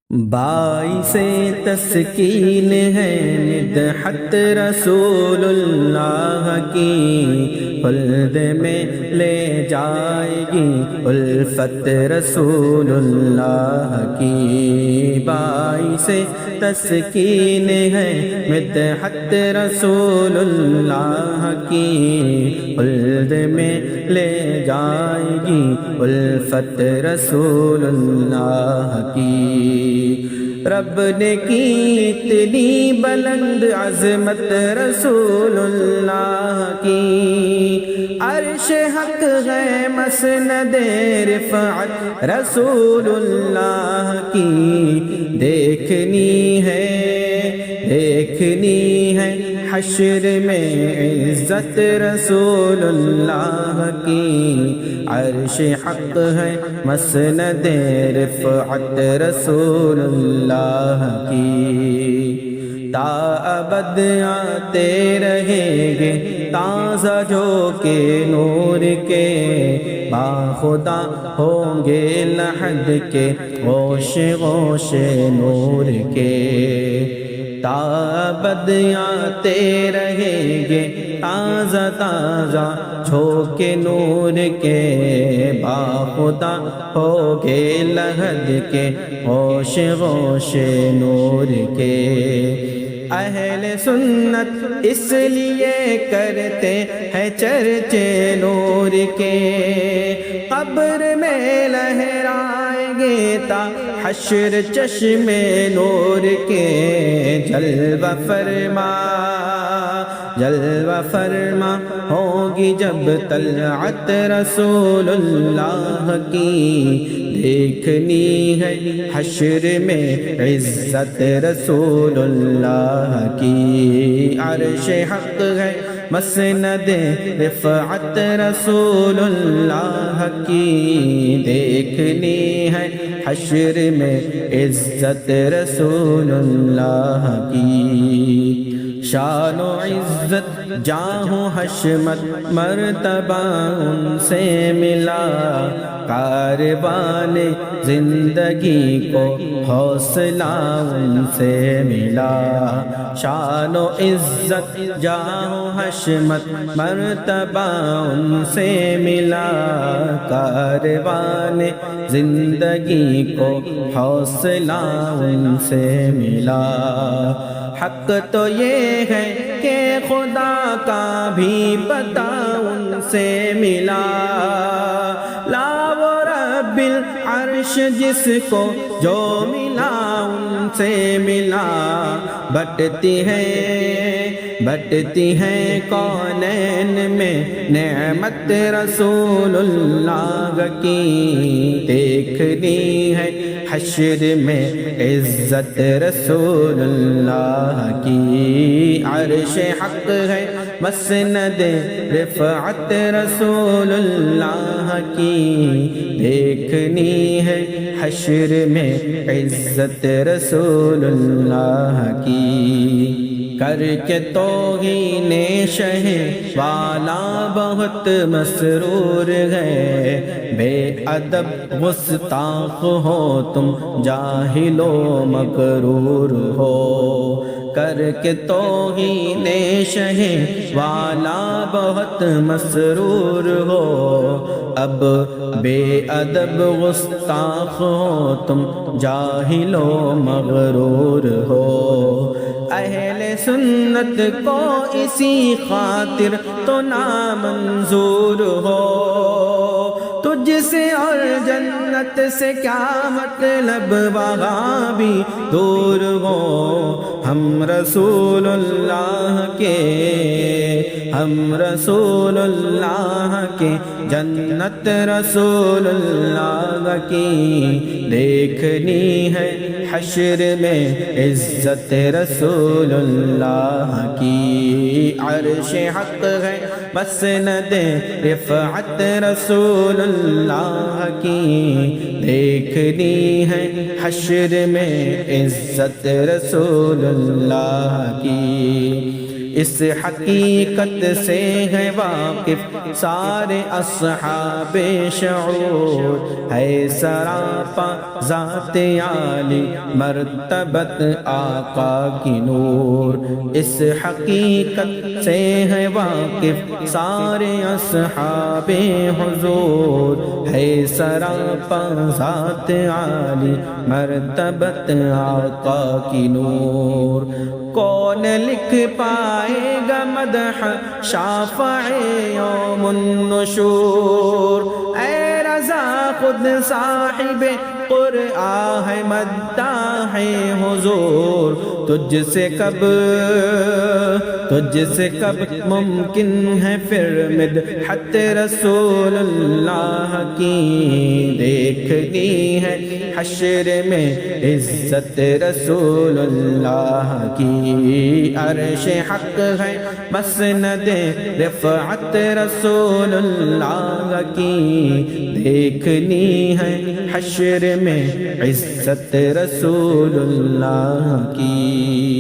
باعث تسکین ہے مدحت رسول اللہ کی، خلد میں لے جائے گی الفت رسول اللہ کی۔ باعث تسکین ہے مدحت رسول اللہ کی، خلد میں لے جائے گی الفت رسول اللہ کی۔ رب نے کی اتنی بلند عظمت رسول اللہ کی، عرش حق ہے مسند رفعت رسول اللہ کی۔ دیکھنی ہے حشر میں عزت رسول اللہ کی، عرش حق ہے مسند رفعت رسول اللہ کی۔ تا ابد آتے رہیں گے تازہ جو کے نور کے، باخدا ہوں گے لحد کے غوش غوش نور کے۔ تا ابد آتے رہیں گے تازہ تازہ جھونکے نور کے، باخدا ہو گے لحد کے غوش غوش نور کے۔ اہل سنت اس لیے کرتے ہیں چرچے نور کے، قبر میں لہرائیں گے تا حشر چشم نور کے۔ جلوہ فرما ہوگی جب طلعت رسول اللہ کی، دیکھنی ہے حشر میں عزت رسول اللہ کی۔ عرش حق ہے مسند رفعت رسول اللہ کی، دیکھنی ہے حشر میں عزت رسول اللہ کی۔ شان و عزت جاہ و حشمت مرتبہ ان سے ملا، کاروان زندگی کو حوصلہ ان سے ملا۔ شان و عزت جاہ و حشمت مرتبہ ان سے ملا، کاروان زندگی کو حوصلہ ان سے ملا۔ حق تو یہ ہے کہ خدا کا بھی پتہ ان سے ملا، لا و رب العرش جس کو جو ملا ان سے ملا۔ بٹتی ہے کونین میں نعمت رسول اللہ کی، دیکھنی ہے حشر میں عزت رسول اللہ کی۔ عرش حق ہے مسند رفعت رسول اللہ کی، دیکھنی ہے حشر میں عزت رسول اللہ کی۔ کر کے توہین شہ والا بہت مسرور ہے، بے ادب گستاخ ہو تم جاہل و مغرور ہو۔ کر کے توہین شہ والا بہت مسرور ہو، اب بے ادب گستاخ ہو تم جاہل و مغرور ہو۔ اہل سنت کو اسی خاطر تو نامنظور ہو، تجھ سے اور جنت سے کیا مطلب وہاں بھی دور ہو۔ ہم رسول اللہ کے جنت رسول اللہ کی، دیکھنی ہے حشر میں عزت رسول اللہ کی۔ عرش حق ہے مسند رفعت رسول اللہ کی، دیکھنی ہے حشر میں عزت رسول اللہ کی۔ اس حقیقت سے ہے واقف سارے اصحاب شعور، ہے سراپا ذات عالی مرتبت آقا کی نور، اس حقیقت سے ہے واقف سارے اصحاب حضور، ہے سراپا ذات عالی مرتبت آقا کی نور۔ کون لکھ پائے گا مدح شافع یوم النشور، اے رضا خود صاحب قرآن ہے مداح حضور، تجھ سے کب ممکن ہے پھر مدحت رسول اللہ کی، دیکھنی ہے حشر میں عزت رسول اللہ کی، عرش حق ہے مسند رفعت رسول اللہ کی، دیکھنی ہے حشر میں عزت رسول اللہ کی۔